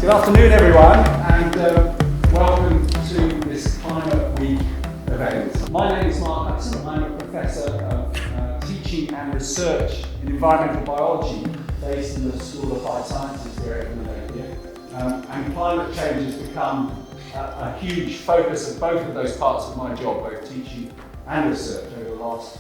Good afternoon, everyone, and welcome to this Climate Week event. My name is Mark Hudson. I'm a professor of teaching and research in environmental biology based in the School of Applied Sciences here at Edinburgh. And climate change has become a huge focus of both of those parts of my job, both teaching and research, over the last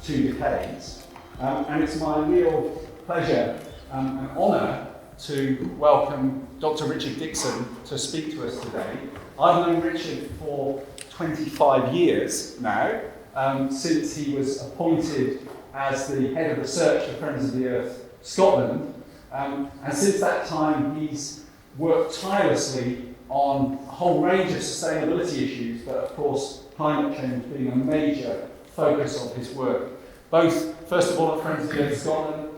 2 decades. And it's my real pleasure and honour to welcome Dr. Richard Dixon to speak to us today. I've known Richard for 25 years now, since he was appointed as the head of research for Friends of the Earth Scotland. And since that time, he's worked tirelessly on a whole range of sustainability issues, but of course, climate change being a major focus of his work. Both, first of all, at Friends of the Earth Scotland,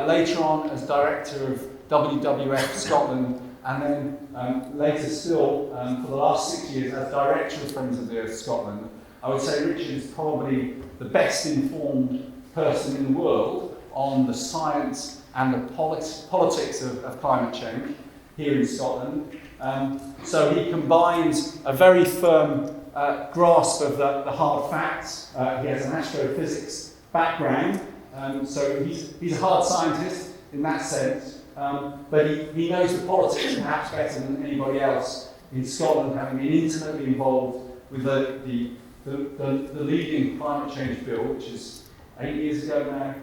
later on as director of WWF Scotland, and then later still, for the last 6 years, as director of Friends of the Earth Scotland. I would say Richard is probably the best informed person in the world on the science and the politics of climate change here in Scotland. So he combines a very firm grasp of the hard facts. He has an astrophysics background, so he's a hard scientist in that sense. But he knows the politics perhaps better than anybody else in Scotland, having been intimately involved with the leading climate change bill, which is 8 years ago now,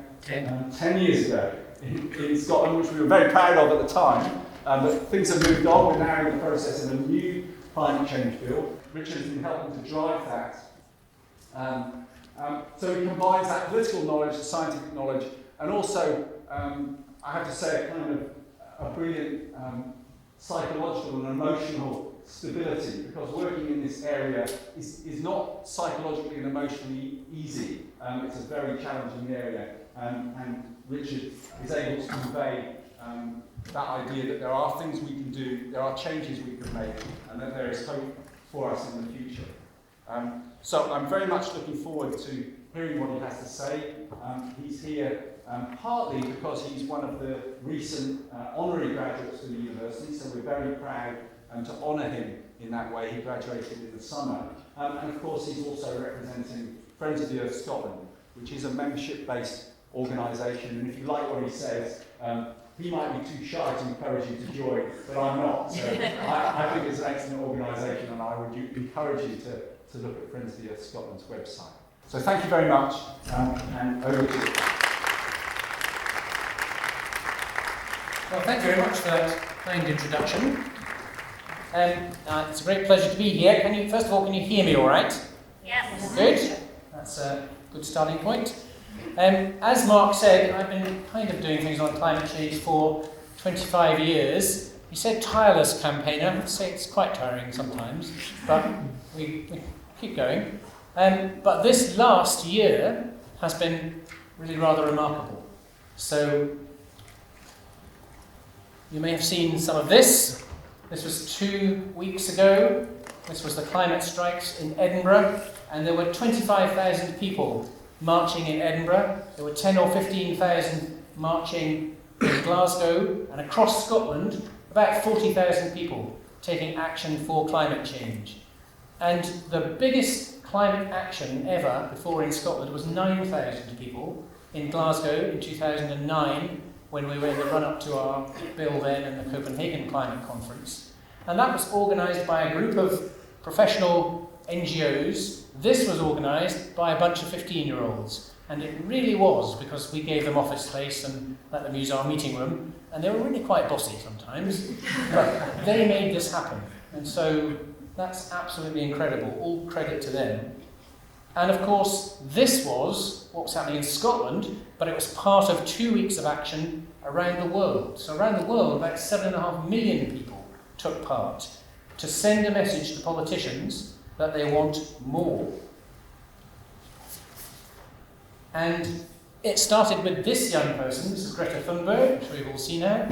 10 years ago in Scotland, which we were very proud of at the time. But things have moved on. We're now in the process of a new climate change bill. Richard has been helping to drive that. So he combines that political knowledge, the scientific knowledge, and also I have to say, a kind of a brilliant psychological and emotional stability, because working in this area is not psychologically and emotionally easy. It's a very challenging area, and Richard is able to convey that idea that there are things we can do, there are changes we can make, and that there is hope for us in the future. So I'm very much looking forward to hearing what he has to say. He's here partly because he's one of the recent honorary graduates of the university, so we're very proud to honour him in that way. He graduated in the summer. And of course he's also representing Friends of the Earth Scotland, which is a membership-based organisation, and if you like what he says, he might be too shy to encourage you to join, but I'm not. So I think it's an excellent organisation, and I would encourage you to look at Friends of the Earth Scotland's website. So thank you very much, and over to you. Well, thank you very much for that kind introduction. It's a great pleasure to be here. First of all, can you hear me all right? Yes. Good. That's a good starting point. As Mark said, I've been kind of doing things on climate change for 25 years. He said tireless campaigner. I'd say it's quite tiring sometimes, but we keep going. But this last year has been really rather remarkable. So you may have seen some of this. This was 2 weeks ago. This was the climate strikes in Edinburgh, and there were 25,000 people marching in Edinburgh. There were 10 or 15,000 marching in Glasgow, and across Scotland, about 40,000 people taking action for climate change. And the biggest climate action ever before in Scotland was 9,000 people in Glasgow in 2009, when we were in the run-up to our bill then and the Copenhagen Climate Conference. And that was organised by a group of professional NGOs. This was organised by a bunch of 15-year-olds. And it really was, because we gave them office space and let them use our meeting room. And they were really quite bossy sometimes. But they made this happen. And so that's absolutely incredible. All credit to them. And of course, this was what was happening in Scotland, but it was part of 2 weeks of action around the world. So around the world, about 7.5 million people took part to send a message to politicians that they want more. And it started with this young person. This is Greta Thunberg, which we've all seen now.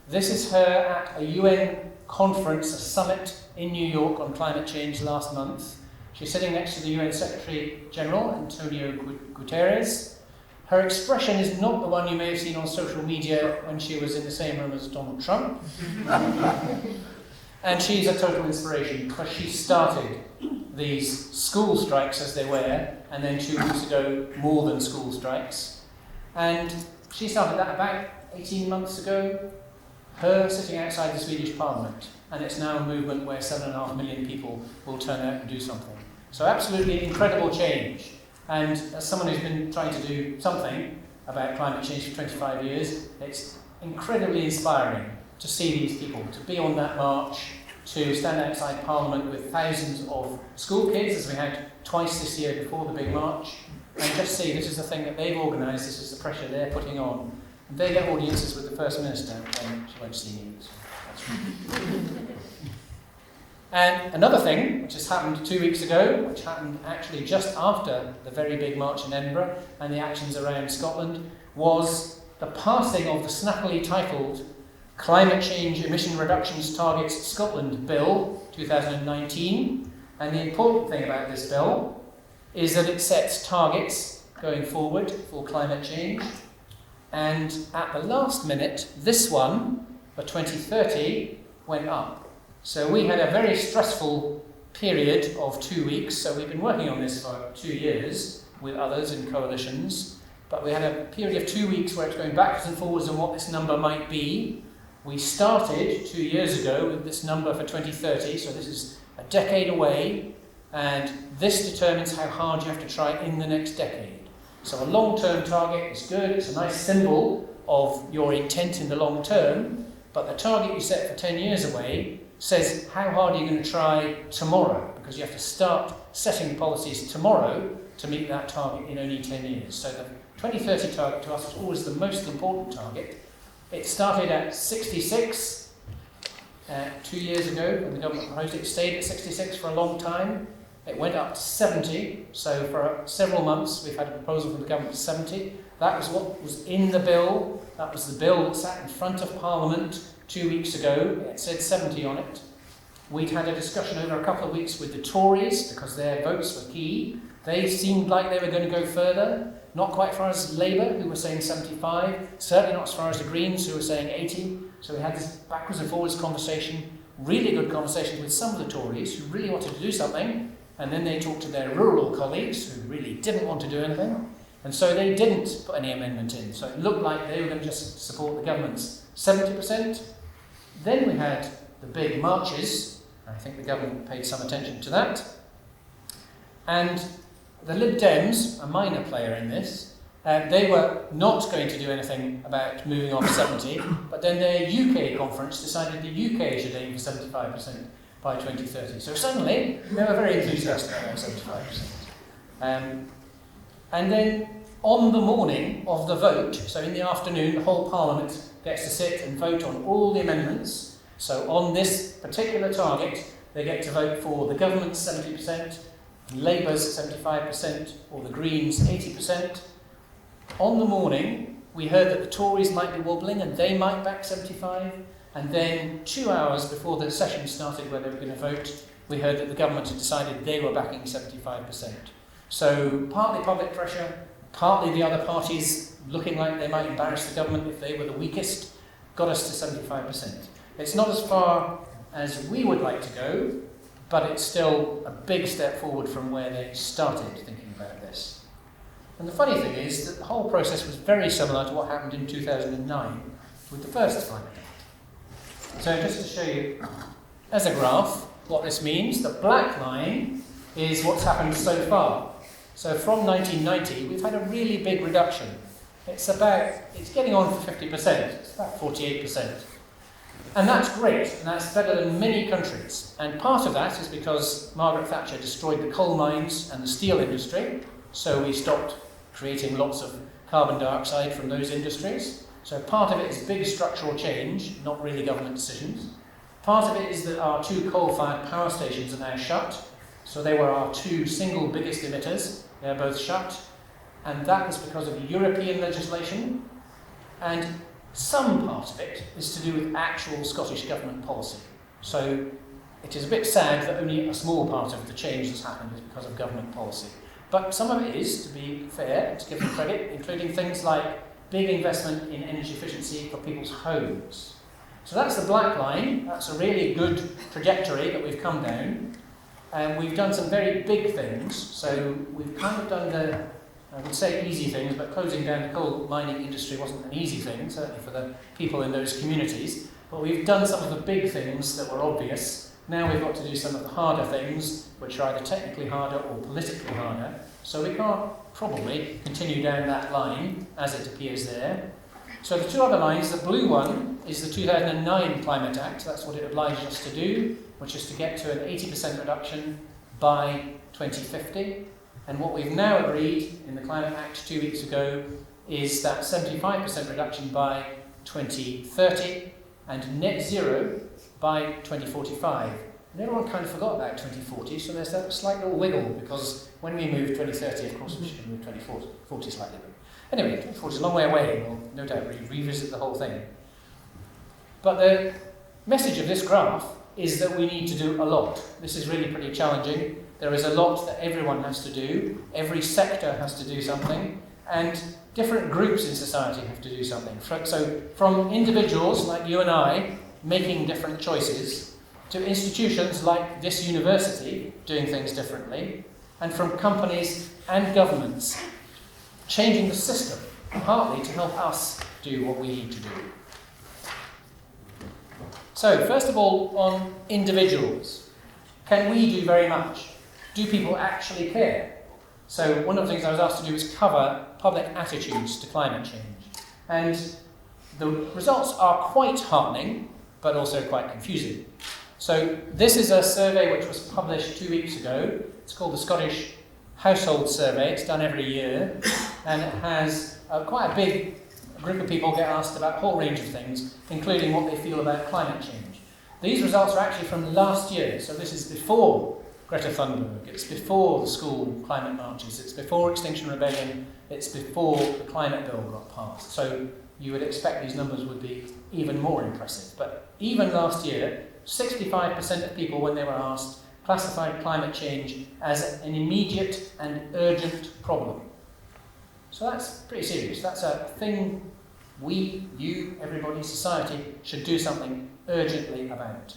This is her at a UN conference, a summit in New York on climate change last month. She's sitting next to the UN Secretary General, Antonio Guterres. Her expression is not the one you may have seen on social media when she was in the same room as Donald Trump. And she's a total inspiration because she started these school strikes, as they were, and then 2 weeks ago, more than school strikes. And she started that about 18 months ago, her sitting outside the Swedish Parliament. And it's now a movement where 7.5 million people will turn out and do something. So absolutely incredible change. And as someone who's been trying to do something about climate change for 25 years, it's incredibly inspiring to see these people, to be on that march, to stand outside Parliament with thousands of school kids, as we had twice this year before the big march, and just see this is the thing that they've organised, this is the pressure they're putting on. And they get audiences with the First Minister, and she won't see me. So that's really And another thing, which has happened 2 weeks ago, which happened actually just after the very big march in Edinburgh and the actions around Scotland, was the passing of the snappily titled Climate Change Emission Reductions Targets Scotland Bill 2019. And the important thing about this bill is that it sets targets going forward for climate change. And at the last minute, this one, for 2030, went up. So we had a very stressful period of 2 weeks. So we've been working on this for 2 years with others in coalitions. But we had a period of 2 weeks where it's going backwards and forwards on what this number might be. We started 2 years ago with this number for 2030, so this is a decade away, and this determines how hard you have to try in the next decade. So a long-term target is good, it's a nice symbol of your intent in the long term, but the target you set for 10 years away says how hard are you going to try tomorrow, because you have to start setting policies tomorrow to meet that target in only 10 years. So the 2030 target to us is always the most important target. It started at 66 2 years ago when the government proposed it. It stayed at 66 for a long time. It went up to 70, so for several months we've had a proposal from the government to 70. That was what was in the bill. That was the bill that sat in front of Parliament 2 weeks ago. It said 70 on it. We'd had a discussion over a couple of weeks with the Tories because their votes were key. They seemed like they were going to go further. Not quite as far as Labour, who were saying 75, certainly not as far as the Greens, who were saying 80. So we had this backwards and forwards conversation, really good conversations with some of the Tories who really wanted to do something, and then they talked to their rural colleagues who really didn't want to do anything, and so they didn't put any amendment in. So it looked like they were going to just support the government's 70%. Then we had the big marches. I think the government paid some attention to that. And the Lib Dems, a minor player in this, they were not going to do anything about moving on to 70, but then their UK conference decided the UK should aim for 75% by 2030. So suddenly, they were very enthusiastic about 75%. And then on the morning of the vote, so in the afternoon, the whole Parliament gets to sit and vote on all the amendments. So on this particular target, they get to vote for the government's 70%, Labour's 75%, or the Greens 80%. On the morning, we heard that the Tories might be wobbling and they might back 75. And then 2 hours before the session started where they were going to vote, we heard that the government had decided they were backing 75%. So partly public pressure, partly the other parties looking like they might embarrass the government if they were the weakest, got us to 75%. It's not as far as we would like to go, but it's still a big step forward from where they started thinking about this. And the funny thing is that the whole process was very similar to what happened in 2009 with the first climate act. So just to show you as a graph what this means, the black line is what's happened so far. So from 1990, we've had a really big reduction. It's getting on for 50%, it's about 48%. And that's great, and that's better than many countries. And part of that is because Margaret Thatcher destroyed the coal mines and the steel industry, so we stopped creating lots of carbon dioxide from those industries. So part of it is big structural change, not really government decisions. Part of it is that our 2 coal-fired power stations are now shut. So they were our 2 single biggest emitters. They're both shut. And that was because of European legislation. And some part of it is to do with actual Scottish government policy. So it is a bit sad that only a small part of the change that's happened is because of government policy. But some of it is, to be fair, to give them credit, including things like big investment in energy efficiency for people's homes. So that's the black line. That's a really good trajectory that we've come down. And we've done some very big things. So we've kind of done the, I would say easy things, but closing down the coal mining industry wasn't an easy thing, certainly for the people in those communities. But we've done some of the big things that were obvious. Now we've got to do some of the harder things, which are either technically harder or politically harder. So we can't probably continue down that line as it appears there. So the two other lines, the blue one is the 2009 Climate Act. That's what it obliged us to do, which is to get to an 80% reduction by 2050. And what we've now agreed in the Climate Act 2 weeks ago is that 75% reduction by 2030 and net zero by 2045. And everyone kind of forgot about 2040, so there's that slight little wiggle, because when we move 2030, of course we should move 2040 slightly. But anyway, 2040 is a long way away, and we'll no doubt revisit the whole thing. But the message of this graph is that we need to do a lot. This is really pretty challenging. There is a lot that everyone has to do. Every sector has to do something. And different groups in society have to do something. So from individuals like you and I making different choices, to institutions like this university doing things differently, and from companies and governments changing the system, partly to help us do what we need to do. So, first of all, on individuals. Can we do very much? Do people actually care? So, one of the things I was asked to do was cover public attitudes to climate change. And the results are quite heartening, but also quite confusing. So, this is a survey which was published 2 weeks ago. It's called the Scottish Household Survey. It's done every year, and it has quite a big group of people get asked about a whole range of things, including what they feel about climate change. These results are actually from last year, so this is before Greta Thunberg, it's before the school climate marches, it's before Extinction Rebellion, it's before the climate bill got passed. So you would expect these numbers would be even more impressive. But even last year, 65% of people, when they were asked, classified climate change as an immediate and urgent problem. So that's pretty serious. That's a thing we, you, everybody, society should do something urgently about.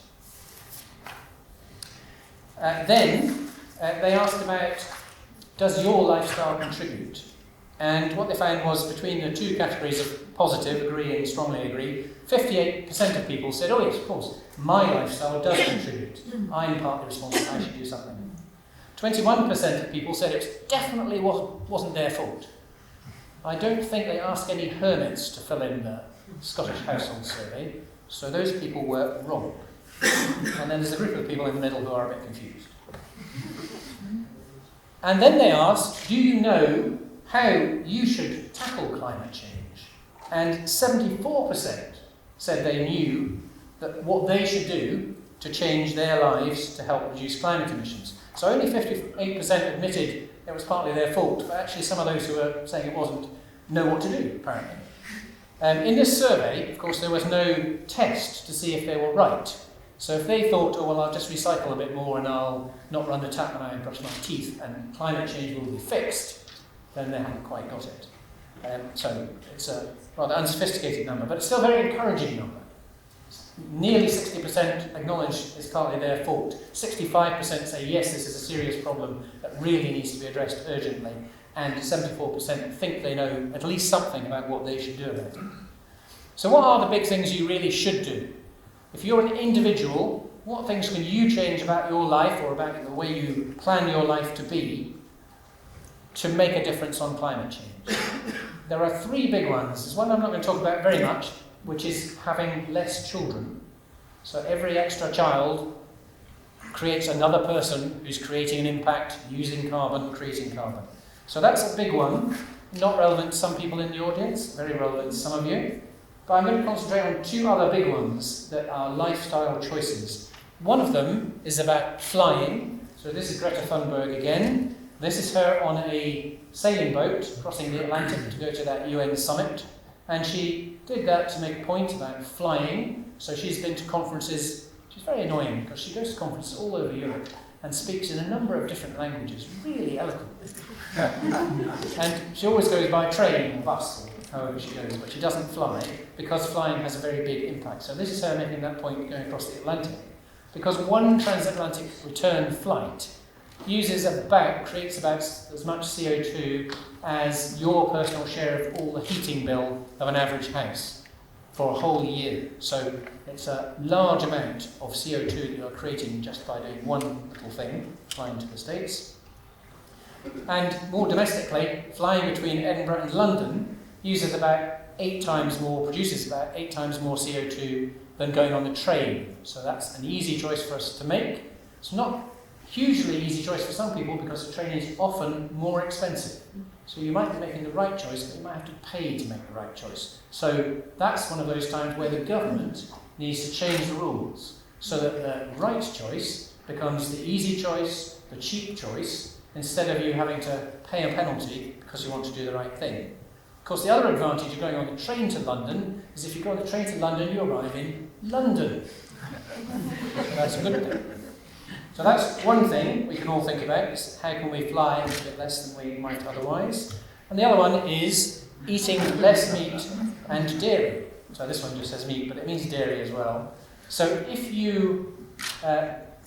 Then they asked about, does your lifestyle contribute? And what they found was, between the two categories of positive, agree and strongly agree, 58% of people said, oh yes, of course, my lifestyle does contribute. I'm partly responsible, I should do something. 21% of people said it definitely wasn't their fault. I don't think they asked any hermits to fill in the Scottish Household Survey, so those people were wrong. And then there's a group of people in the middle who are a bit confused. And then they asked, do you know how you should tackle climate change? And 74% said they knew that what they should do to change their lives to help reduce climate emissions. So only 58% admitted it was partly their fault, but actually some of those who were saying it wasn't know what to do, apparently. In this survey, of course, there was no test to see if they were right. So if they thought, oh, well, I'll just recycle a bit more and I'll not run the tap when I brush my teeth and climate change will be fixed, then they haven't quite got it. So it's a rather unsophisticated number, but it's still a very encouraging number. Nearly 60% acknowledge it's partly their fault. 65% say, yes, this is a serious problem that really needs to be addressed urgently. And 74% think they know at least something about what they should do about it. So what are the big things you really should do? If you're an individual, what things can you change about your life or about the way you plan your life to be to make a difference on climate change? There are three big ones. There's one I'm not going to talk about very much, which is having less children. So every extra child creates another person who's creating an impact, using carbon, creating carbon. So that's a big one, not relevant to some people in the audience, very relevant to some of you. But I'm going to concentrate on two other big ones that are lifestyle choices. One of them is about flying. So this is Greta Thunberg again. This is her on a sailing boat crossing the Atlantic to go to that UN summit. And she did that to make a point about flying. So she's been to conferences. She's very annoying because she goes to conferences all over Europe and speaks in a number of different languages, really eloquently. And she always goes by train or bus, or however she goes, but she doesn't fly, because flying has a very big impact. So this is her making that point going across the Atlantic. Because one transatlantic return flight creates about as much CO2 as your personal share of all the heating bill of an average house for a whole year. So it's a large amount of CO2 that you're creating just by doing one little thing, flying to the States. And more domestically, flying between Edinburgh and London produces about 8 times more CO2 than going on the train. So that's an easy choice for us to make. It's not hugely easy choice for some people because the train is often more expensive. So you might be making the right choice, but you might have to pay to make the right choice. So that's one of those times where the government needs to change the rules so that the right choice becomes the easy choice, the cheap choice, instead of you having to pay a penalty because you want to do the right thing. Of course, the other advantage of going on the train to London is if you go on the train to London, you arrive in London. That's a good thing. So that's one thing we can all think about, is how can we fly a bit less than we might otherwise. And the other one is eating less meat and dairy. So this one just says meat, but it means dairy as well. So if you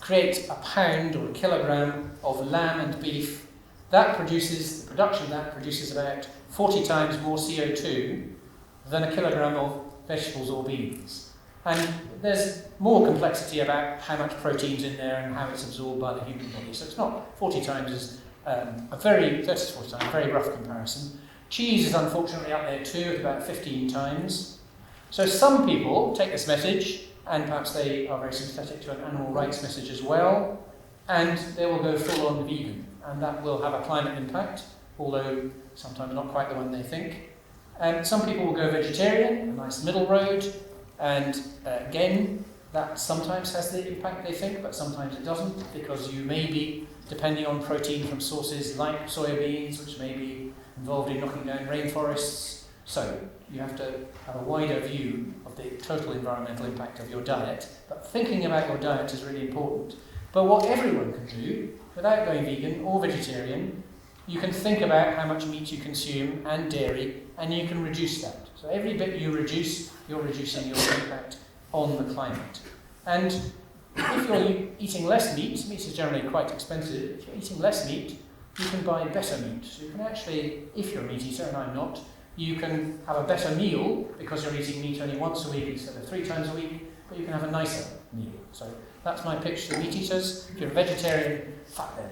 create a pound or a kilogram of lamb and beef, the production of that produces about 40 times more CO2 than a kilogram of vegetables or beans. And there's more complexity about how much protein's in there and how it's absorbed by the human body. So it's not 40 times as a very 30 to 40 times, very rough comparison. Cheese is unfortunately up there too, at about 15 times. So some people take this message, and perhaps they are very sympathetic to an animal rights message as well, and they will go full on vegan. And that will have a climate impact, although sometimes not quite the one they think. And some people will go vegetarian, a nice middle road. And again, that sometimes has the impact they think, but sometimes it doesn't, because you may be depending on protein from sources like soybeans, which may be involved in knocking down rainforests. So you have to have a wider view of the total environmental impact of your diet. But thinking about your diet is really important. But what everyone can do, without going vegan or vegetarian, you can think about how much meat you consume and dairy, and you can reduce that. So every bit you reduce, you're reducing your impact on the climate. And if you're eating less meat, meat is generally quite expensive, if you're eating less meat, you can buy better meat. So you can actually, if you're a meat eater, and I'm not, you can have a better meal because you're eating meat only once a week instead of 3 times a week, but you can have a nicer meal. So that's my pitch to meat eaters. If you're a vegetarian, fuck them.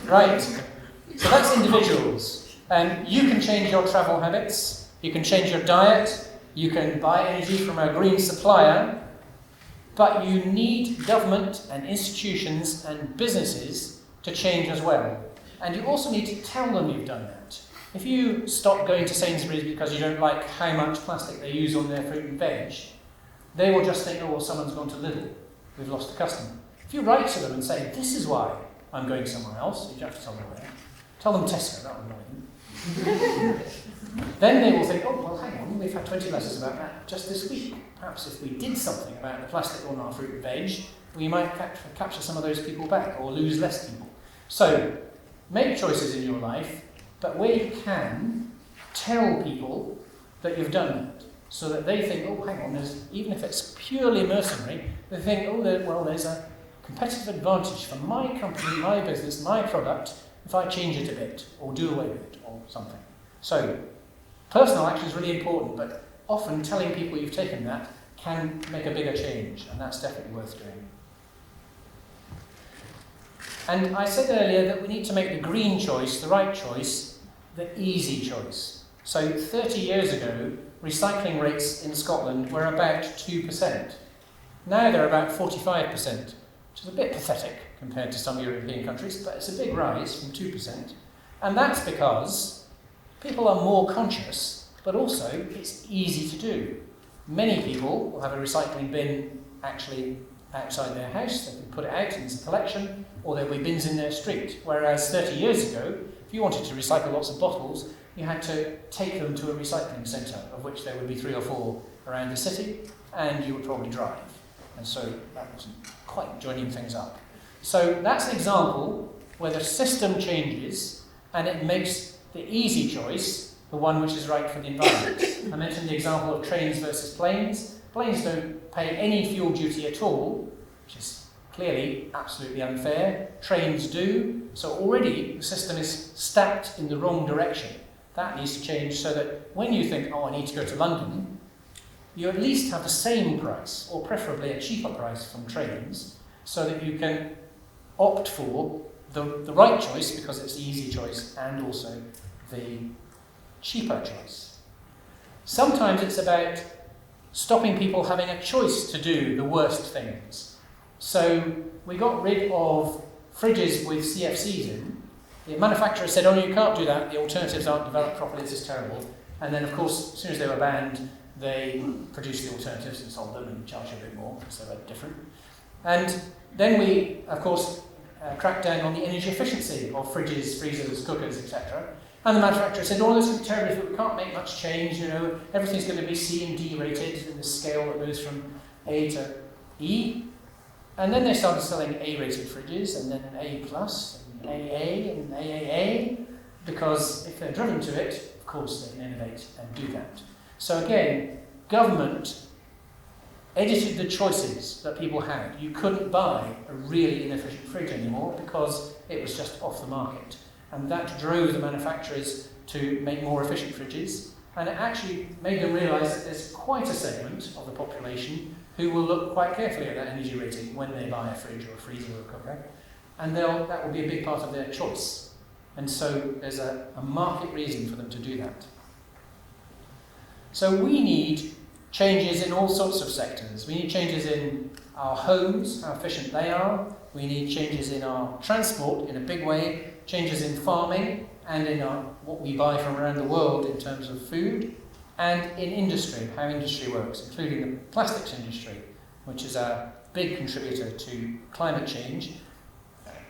Right, so that's individuals. And you can change your travel habits, you can change your diet, you can buy energy from a green supplier, but you need government and institutions and businesses to change as well. And you also need to tell them you've done that. If you stop going to Sainsbury's because you don't like how much plastic they use on their fruit and veg, they will just think, oh, well, someone's gone to Lidl. We've lost a customer. If you write to them and say, this is why I'm going somewhere else, you don't have to tell them where. Tell them Tesco, that will annoy them. Then they will think, oh, well, hang on, we've had 20 letters about that just this week. Perhaps if we did something about the plastic on our fruit and veg, we might capture some of those people back or lose less people. So, make choices in your life, but where you can, tell people that you've done that, so that they think, oh, hang on, even if it's purely mercenary, they think, oh, there's a competitive advantage for my company, my business, my product, if I change it a bit, or do away with it, or something. So, personal action is really important, but often telling people you've taken that can make a bigger change, and that's definitely worth doing. And I said earlier that we need to make the green choice, the right choice, the easy choice. So 30 years ago, recycling rates in Scotland were about 2%. Now they're about 45%, which is a bit pathetic compared to some European countries, but it's a big rise from 2%. And that's because people are more conscious, but also it's easy to do. Many people will have a recycling bin actually outside their house, they can put it out in a collection, or there'll be bins in their street. Whereas 30 years ago, if you wanted to recycle lots of bottles, you had to take them to a recycling centre, of which there would be 3 or 4 around the city, and you would probably drive. And so that wasn't quite joining things up. So that's an example where the system changes and it makes the easy choice the one which is right for the environment. I mentioned the example of trains versus planes. Planes don't pay any fuel duty at all, which is clearly absolutely unfair. Trains do. So already the system is stacked in the wrong direction. That needs to change so that when you think, oh, I need to go to London, you at least have the same price, or preferably a cheaper price from trains, so that you can opt for the right choice, because it's the easy choice, and also the cheaper choice. Sometimes it's about stopping people having a choice to do the worst things. So we got rid of fridges with CFCs in. The manufacturer said, oh, you can't do that, the alternatives aren't developed properly, this is terrible. And then, of course, as soon as they were banned, they produced the alternatives and sold them and charged a bit more, because they were different. And then we, of course, cracked down on the energy efficiency of fridges, freezers, cookers, etc. And the manufacturer said, oh, this is terrible, but we can't make much change, everything's going to be C and D rated in the scale that moves from A to E. And then they started selling A-rated fridges, and then A+, and AA, and AAA, because if they're driven to it, of course they can innovate and do that. So again, government edited the choices that people had. You couldn't buy a really inefficient fridge anymore because it was just off the market. And that drove the manufacturers to make more efficient fridges, and it actually made them realise that there's quite a segment of the population who will look quite carefully at that energy rating when they buy a fridge or a freezer or a cooker, and that will be a big part of their choice. And so there's a market reason for them to do that. So we need changes in all sorts of sectors. We need changes in our homes, how efficient they are. We need changes in our transport in a big way, changes in farming and in what we buy from around the world in terms of food, and in industry, how industry works, including the plastics industry, which is a big contributor to climate change,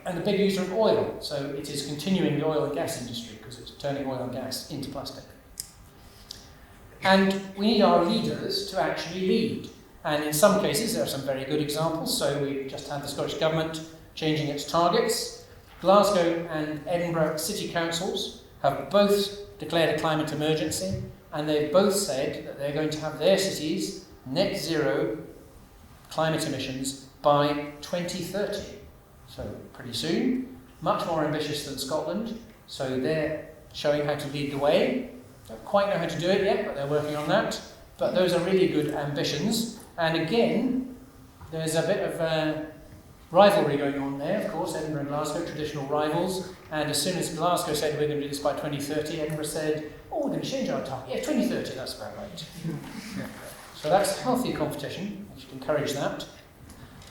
and a big user of oil. So it is continuing the oil and gas industry because it's turning oil and gas into plastic. And we need our leaders to actually lead. And in some cases, there are some very good examples. So we just had the Scottish Government changing its targets. Glasgow and Edinburgh city councils have both declared a climate emergency, and they've both said that they're going to have their cities net zero climate emissions by 2030. So pretty soon, much more ambitious than Scotland. So they're showing how to lead the way. Don't quite know how to do it yet, but they're working on that. But those are really good ambitions. And again, there's a bit of rivalry going on there, of course, Edinburgh and Glasgow, traditional rivals. And as soon as Glasgow said we're going to do this by 2030, Edinburgh said, oh, we're going to change our target. Yeah, 2030, that's about right. So that's healthy competition. We should encourage that.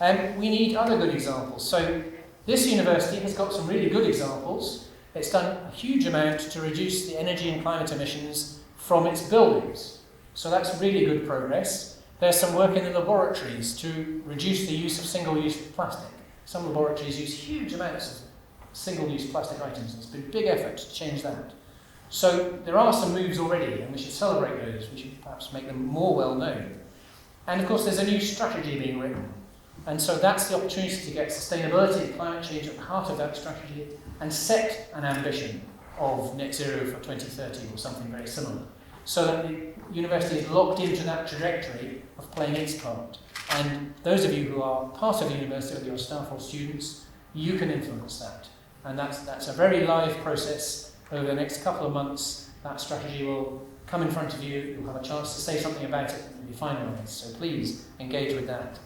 And we need other good examples. So this university has got some really good examples. It's done a huge amount to reduce the energy and climate emissions from its buildings. So that's really good progress. There's some work in the laboratories to reduce the use of single-use plastic. Some laboratories use huge amounts of single-use plastic items. It's been a big effort to change that. So there are some moves already, and we should celebrate those. We should perhaps make them more well known. And of course, there's a new strategy being written. And so that's the opportunity to get sustainability and climate change at the heart of that strategy and set an ambition of net zero for 2030 or something very similar, so that the university is locked into that trajectory of playing its part. And those of you who are part of the university, whether you're staff or students, you can influence that. And that's a very live process. Over the next couple of months, that strategy will come in front of you. You'll have a chance to say something about it and be finalised. So please engage with that.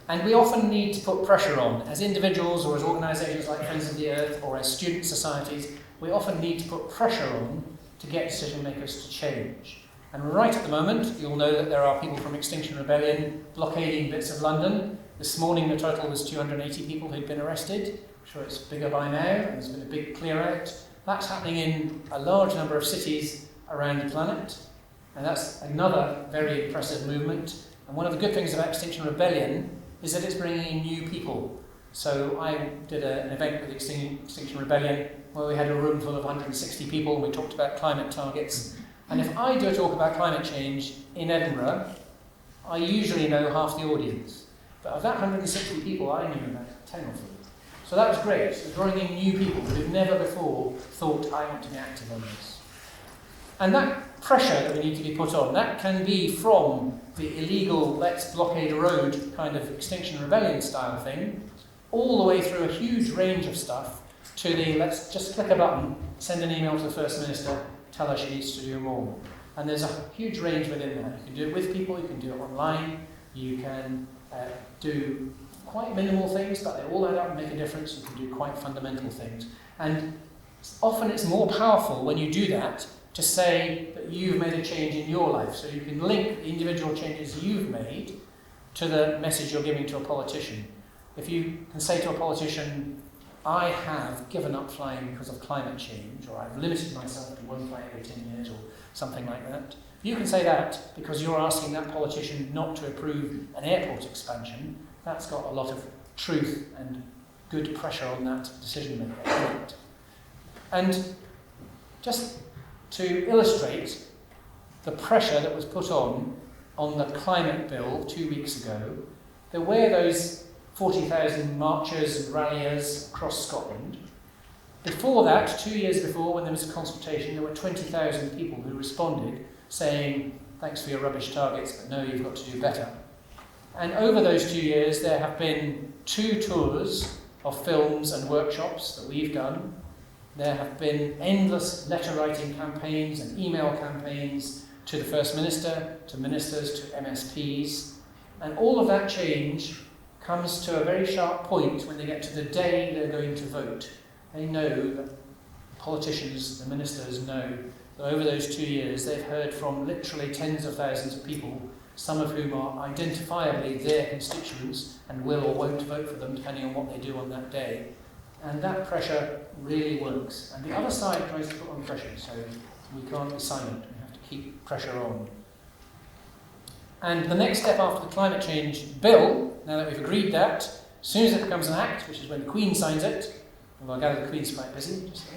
And we often need to put pressure on, as individuals or as organisations like Friends of the Earth or as student societies, we often need to put pressure on to get decision makers to change. And right at the moment, you'll know that there are people from Extinction Rebellion blockading bits of London. This morning the total was 280 people who'd been arrested. I'm sure it's bigger by now, and there's been a big clear out. That's happening in a large number of cities around the planet, and that's another very impressive movement. And one of the good things about Extinction Rebellion is that it's bringing in new people So I did an event with Extinction Rebellion where we had a room full of 160 people and we talked about climate targets. And if I do a talk about climate change in Edinburgh, I usually know half the audience. But of that 160 people, I knew about 10 of them. So that was great. So drawing in new people who've never before thought, I want to be active on this. And that pressure that we need to be put on, that can be from the illegal let's blockade a road kind of Extinction Rebellion style thing, all the way through a huge range of stuff to the let's just click a button, send an email to the First Minister, tell her she needs to do more. And there's a huge range within that. You can do it with people, you can do it online, you can do quite minimal things, but they all add up and make a difference. You can do quite fundamental things. And often it's more powerful when you do that to say that you've made a change in your life. So you can link the individual changes you've made to the message you're giving to a politician. If you can say to a politician, I have given up flying because of climate change, or I've limited myself to one flight every 10 years, or something like that. You can say that because you're asking that politician not to approve an airport expansion. That's got a lot of truth and good pressure on that decision maker. And just to illustrate the pressure that was put on the climate bill 2 weeks ago, there were those 40,000 marchers and ralliers across Scotland. Before that, 2 years before, when there was a consultation, there were 20,000 people who responded saying, thanks for your rubbish targets, but no, you've got to do better. And over those 2 years, there have been 2 tours of films and workshops that we've done. There have been endless letter-writing campaigns and email campaigns to the First Minister, to ministers, to MSPs. And all of that change comes to a very sharp point when they get to the day they're going to vote. They know that politicians, the ministers know that over those 2 years they've heard from literally tens of thousands of people, some of whom are identifiably their constituents and will or won't vote for them depending on what they do on that day. And that pressure really works. And the other side tries to put on pressure, so we can't be silent, we have to keep pressure on. And the next step after the climate change bill, now that we've agreed that, as soon as it becomes an act, which is when the Queen signs it, although I gather the Queen's quite busy, just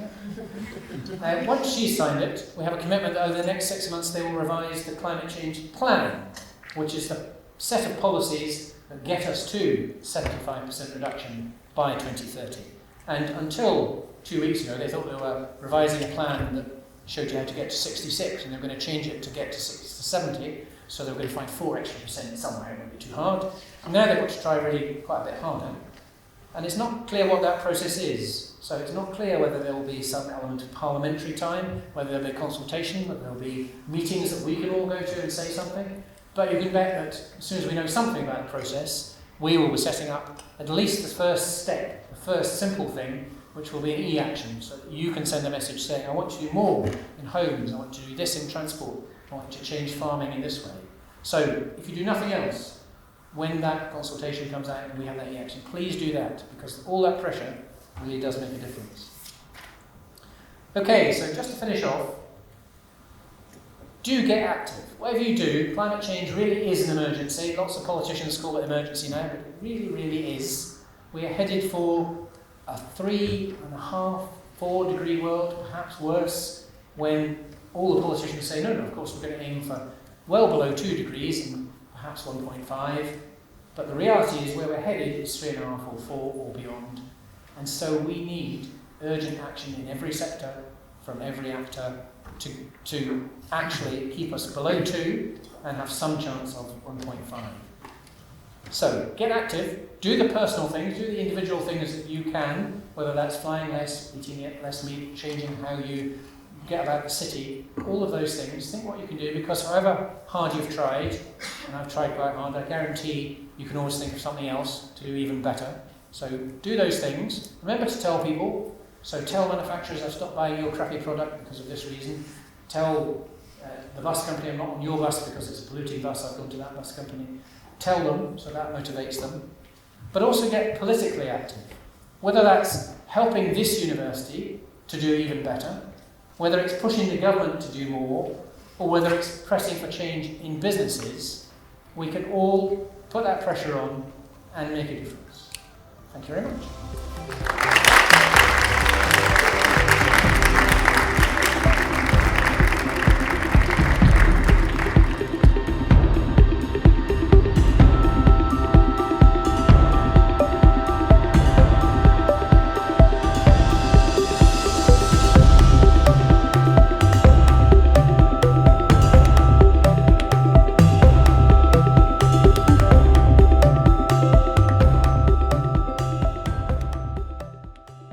saying. Once she's signed it, we have a commitment that over the next 6 months they will revise the climate change plan, which is the set of policies that get us to 75% reduction by 2030. And until 2 weeks ago, they thought they were revising a plan that showed you how to get to 66, and they were going to change it to get to 70, so they were going to find 4 extra percent somewhere. It won't be too hard. And now they've got to try really quite a bit harder. And it's not clear what that process is. So it's not clear whether there will be some element of parliamentary time, whether there will be consultation, whether there will be meetings that we can all go to and say something. But you can bet that as soon as we know something about the process, we will be setting up at least the first step, the first simple thing, which will be an e-action, so that you can send a message saying, I want to do more in homes, I want to do this in transport, I want to change farming in this way. So if you do nothing else, when that consultation comes out and we have that e-action, please do that, because all that pressure really does make a difference. Okay, so just to finish off, do get active. Whatever you do, climate change really is an emergency. Lots of politicians call it emergency now, but it really, really is. We are headed for a 3.5, 4 degree world, perhaps worse, when all the politicians say, no, of course we're going to aim for well below 2 degrees and perhaps 1.5. But the reality is where we're headed is 3.5 or 4 or beyond. And so we need urgent action in every sector, from every actor, to actually keep us below 2 and have some chance of 1.5. So get active, do the personal things, do the individual things that you can, whether that's flying less, eating less meat, changing how you get about the city, all of those things. Think what you can do, because however hard you've tried, and I've tried quite hard, I guarantee you can always think of something else to do even better. So do those things. Remember to tell people. So tell manufacturers I've stopped buying your crappy product because of this reason. Tell the bus company I'm not on your bus because it's a polluting bus, I've gone to that bus company. Tell them, so that motivates them. But also get politically active. Whether that's helping this university to do even better, whether it's pushing the government to do more, or whether it's pressing for change in businesses, we can all put that pressure on and make a difference. Thank you very much.